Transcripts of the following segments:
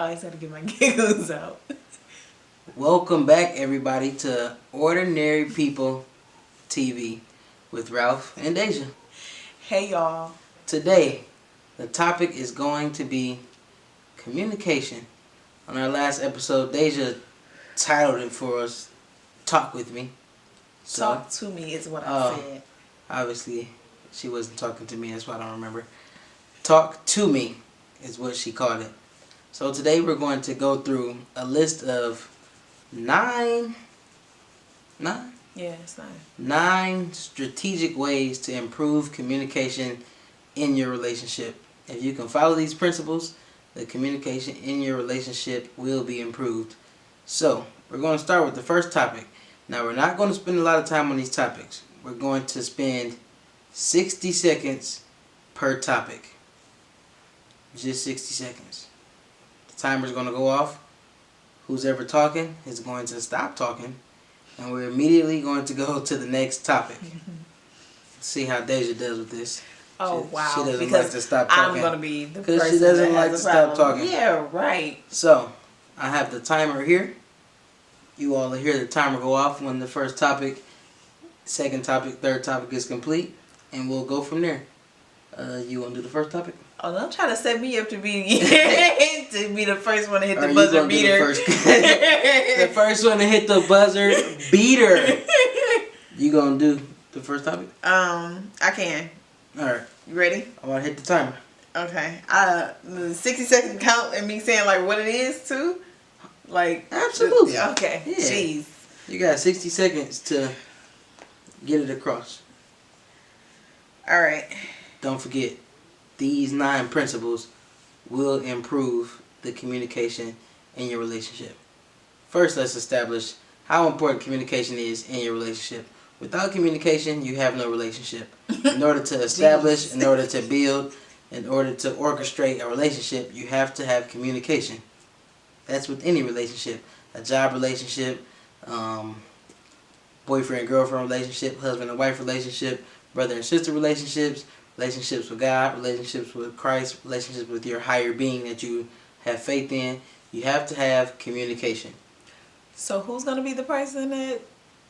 always have to get my giggles out. Welcome back, everybody, to Ordinary People TV with Ralph and Deja. Hey, y'all. Today, the topic is going to be communication. On our last episode, Deja titled it for us, Talk With Me. Talk to me is what I said. Obviously, she wasn't talking to me, that's why I don't remember. Talk to me is what she called it. So today we're going to go through a list of nine strategic ways to improve communication in your relationship. If you can follow these principles, the communication in your relationship will be improved. So, we're going to start with the first topic. Now, we're not going to spend a lot of time on these topics. We're going to spend 60 seconds per topic. Just 60 seconds. The timer's going to go off. Who's ever talking is going to stop talking. And we're immediately going to go to the next topic. See how Deja does with this. Oh, wow. She doesn't because like to stop talking. I'm going to be the person because she doesn't that like has to a stop problem. talking. Yeah, right. So, I have the timer here. You all will hear the timer go off when the first topic, second topic, third topic is complete. And we'll go from there. You want to do the first topic? Oh, don't try to set me up to be the first one to hit the buzzer beater. The first one to hit the buzzer beater. You gonna do the first topic? I can. All right. You ready? I want to hit the timer. Okay. The 60-second count and me saying like what it is too. Like absolutely. Okay. Yeah. Jeez. You got 60 seconds to get it across. All right. Don't forget, these 9 principles will improve the communication in your relationship. First, let's establish how important communication is in your relationship. Without communication, you have no relationship. In order to establish, in order to build, in order to orchestrate a relationship, you have to have communication. That's with any relationship. A job relationship, boyfriend-girlfriend relationship, husband and wife relationship, brother and sister relationships, relationships with God, relationships with Christ, relationships with your higher being that you have faith in. You have to have communication. So who's going to be the person that...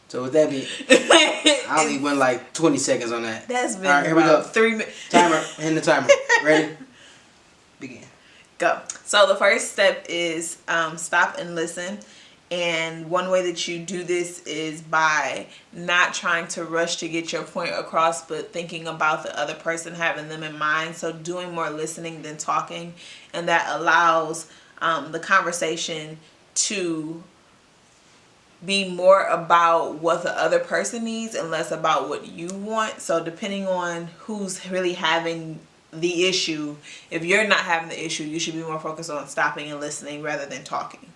So with that being... I only went like 20 seconds on that. That's been all right, here we go. 3 minutes. Timer. Hitting the timer. Ready? Begin. Go. So the first step is stop and listen. And one way that you do this is by not trying to rush to get your point across, but thinking about the other person, having them in mind. So doing more listening than talking. And that allows the conversation to be more about what the other person needs and less about what you want. So depending on who's really having the issue, if you're not having the issue, you should be more focused on stopping and listening rather than talking.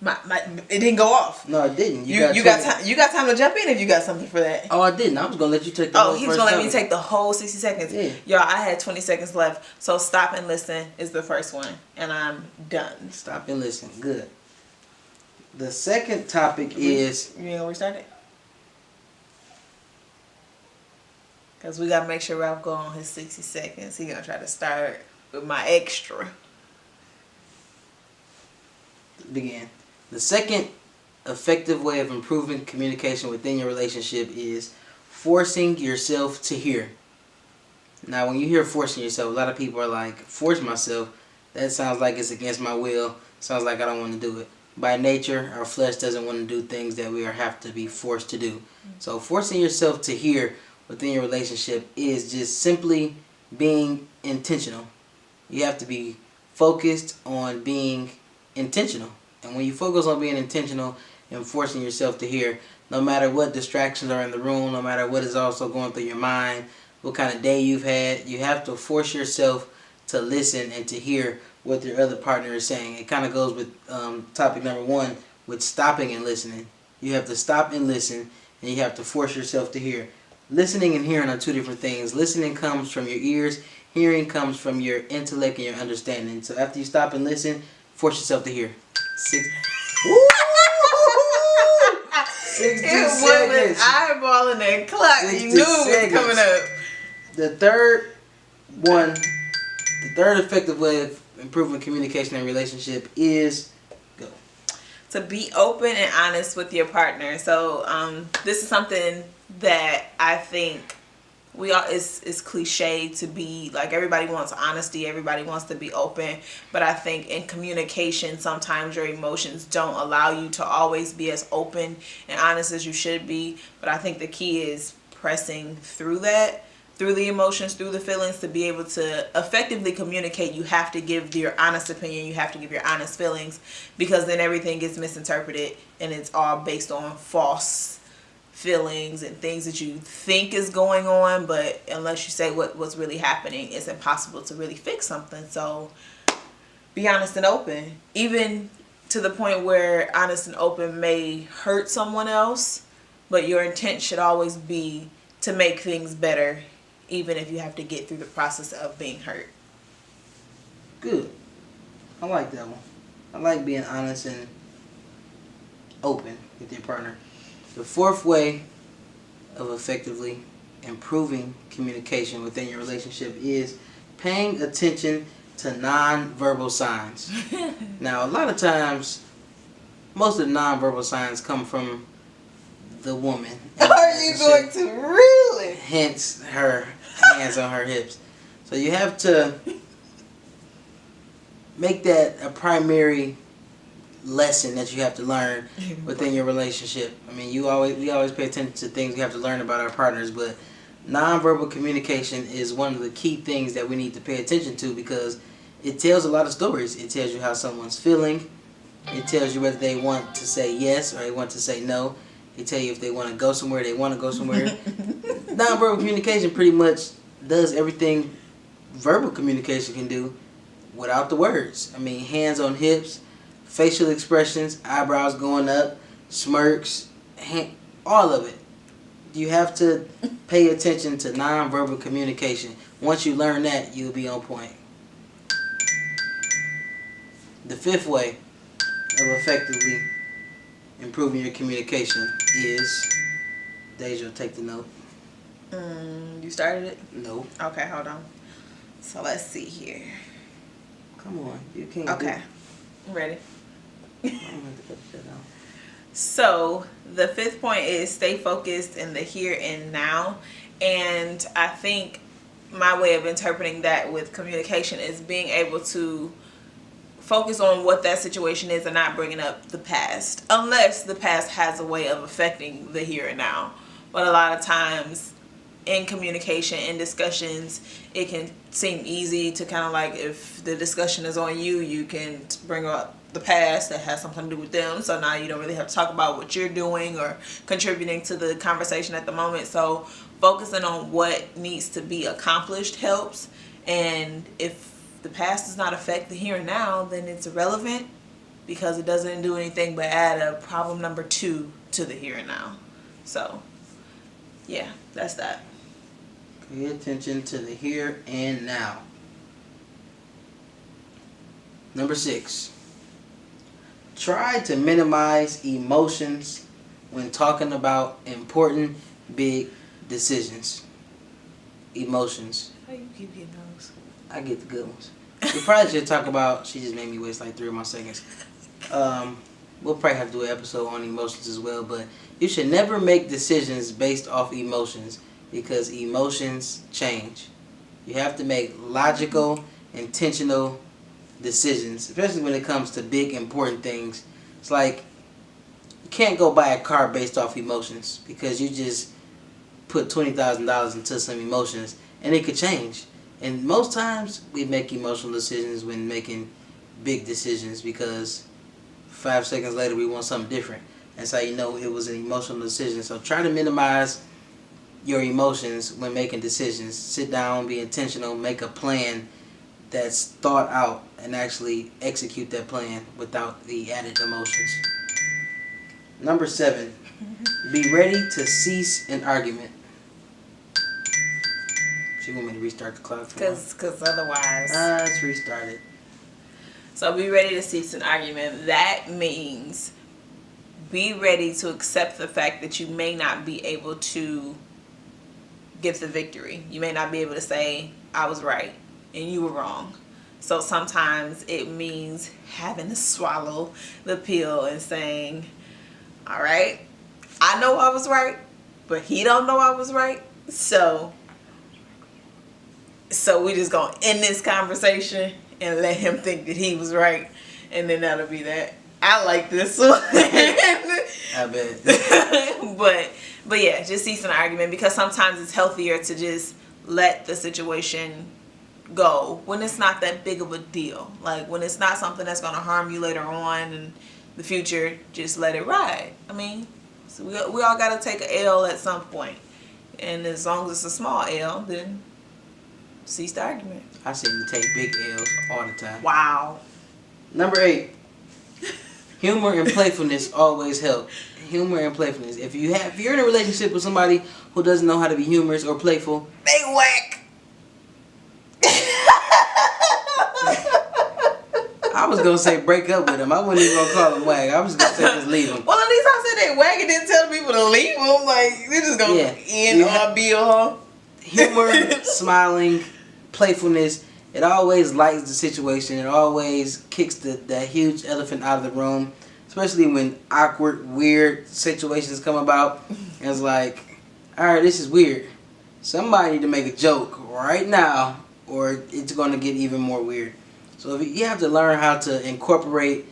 It didn't go off. No, it didn't. You got time to jump in if you got something for that. Oh, I didn't. I was gonna let you take the whole he was gonna let me take the whole 60 seconds. Yeah. Y'all, I had 20 seconds left. So stop and listen is the first one, and I'm done. Stop and listen. Good. The second topic is... You ain't gonna restart it? Because we gotta make sure Ralph go on his 60 seconds. He gonna try to start with my extra. Begin. The second effective way of improving communication within your relationship is forcing yourself to hear. Now, when you hear forcing yourself, a lot of people are like, force myself? That sounds like it's against my will. Sounds like I don't want to do it. By nature, our flesh doesn't want to do things that we have to be forced to do. So forcing yourself to hear within your relationship is just simply being intentional. You have to be focused on being intentional. And when you focus on being intentional and forcing yourself to hear, no matter what distractions are in the room, no matter what is also going through your mind, what kind of day you've had, you have to force yourself to listen and to hear what your other partner is saying. It kind of goes with topic number 1 with stopping and listening. You have to stop and listen, and you have to force yourself to hear. Listening and hearing are 2 different things. Listening comes from your ears. Hearing comes from your intellect and your understanding. So after you stop and listen, force yourself to hear. 60 seconds. Eyeballing that clock. You knew it was coming up. The third one, the third effective way of improving communication in relationship is go. To be open and honest with your partner. So this is something that I think we all it's cliche to be like, everybody wants honesty, everybody wants to be open, but I think in communication sometimes your emotions don't allow you to always be as open and honest as you should be. But I think the key is pressing through that, through the emotions, through the feelings, to be able to effectively communicate. You have to give your honest opinion, you have to give your honest feelings, because then everything gets misinterpreted and it's all based on false feelings and things that you think is going on, but unless you say what's really happening, it's impossible to really fix something. So be honest and open, even to the point where honest and open may hurt someone else, but your intent should always be to make things better, even if you have to get through the process of being hurt. Good. I like that one. I like being honest and open with your partner. The fourth way of effectively improving communication within your relationship is paying attention to non-verbal signs. Now, a lot of times, most of the non-verbal signs come from the woman. Are you going to really? Hence her hands on her hips. So you have to make that a primary lesson that you have to learn within your relationship. I mean, we always pay attention to things we have to learn about our partners, but nonverbal communication is one of the key things that we need to pay attention to, because it tells a lot of stories. It tells you how someone's feeling. It tells you whether they want to say yes or they want to say no. It tells you if they want to go somewhere, they want to go somewhere. Nonverbal communication pretty much does everything verbal communication can do without the words. I mean, hands on hips, facial expressions, eyebrows going up, smirks, all of it. You have to pay attention to nonverbal communication. Once you learn that, you'll be on point. The fifth way of effectively improving your communication is, Deja, take the note. You started it? No. Okay, hold on. So let's see here. Come on, you can't. Okay, I'm ready. I'm gonna have to put that down. So the fifth point is stay focused in the here and now. And I think my way of interpreting that with communication is being able to focus on what that situation is and not bringing up the past, unless the past has a way of affecting the here and now. But a lot of times in communication, in discussions, it can seem easy to kind of like, if the discussion is on you, you can bring up the past that has something to do with them. So now you don't really have to talk about what you're doing or contributing to the conversation at the moment. So focusing on what needs to be accomplished helps. And if the past does not affect the here and now, then it's irrelevant, because it doesn't do anything but add a problem number 2 to the here and now. So yeah, that's that. Pay attention to the here and now. Number 6. Try to minimize emotions when talking about important, big decisions. Emotions. How you keep getting those? I get the good ones. We probably should talk about, she just made me waste like 3 of my seconds. We'll probably have to do an episode on emotions as well, but you should never make decisions based off emotions, because emotions change. You have to make logical, intentional decisions, especially when it comes to big, important things. It's like, you can't go buy a car based off emotions, because you just put $20,000 into some emotions and it could change. And most times we make emotional decisions when making big decisions, because 5 seconds later we want something different. That's how you know it was an emotional decision. So try to minimize your emotions when making decisions. Sit down, be intentional, make a plan that's thought out, and actually execute that plan without the added emotions. Number 7, be ready to cease an argument. She want me to restart the clock? Because otherwise... Let's restart it. So be ready to cease an argument. That means be ready to accept the fact that you may not be able to get the victory. You may not be able to say, I was right and you were wrong. So sometimes it means having to swallow the pill and saying, all right, I know I was right, but he don't know I was right. So we just gonna end this conversation and let him think that he was right, and then that'll be that. I like this one. I bet. but yeah, just cease an argument, because sometimes it's healthier to just let the situation go when it's not that big of a deal. Like when it's not something that's gonna harm you later on in the future, just let it ride. I mean, so we all gotta take an L at some point, and as long as it's a small L, then cease the argument. I seem to take big L's all the time. Wow. Number 8. Humor and playfulness always help. Humor and playfulness. If you're in a relationship with somebody who doesn't know how to be humorous or playful, They whack. I was gonna say break up with him. I wasn't even gonna call him wag. I was just gonna say just leave him. Well, at least I said they whack and didn't tell people to leave them. Like, they're just gonna end or be on. Humor, smiling, playfulness, it always lightens the situation. It always kicks that huge elephant out of the room, especially when awkward, weird situations come about. And it's like, all right, this is weird. Somebody need to make a joke right now, or it's going to get even more weird. So you have to learn how to incorporate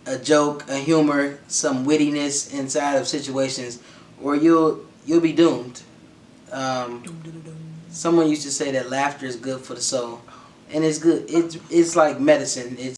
a joke, a humor, some wittiness inside of situations, or you'll be doomed. Someone used to say that laughter is good for the soul, and it's good. It's like medicine.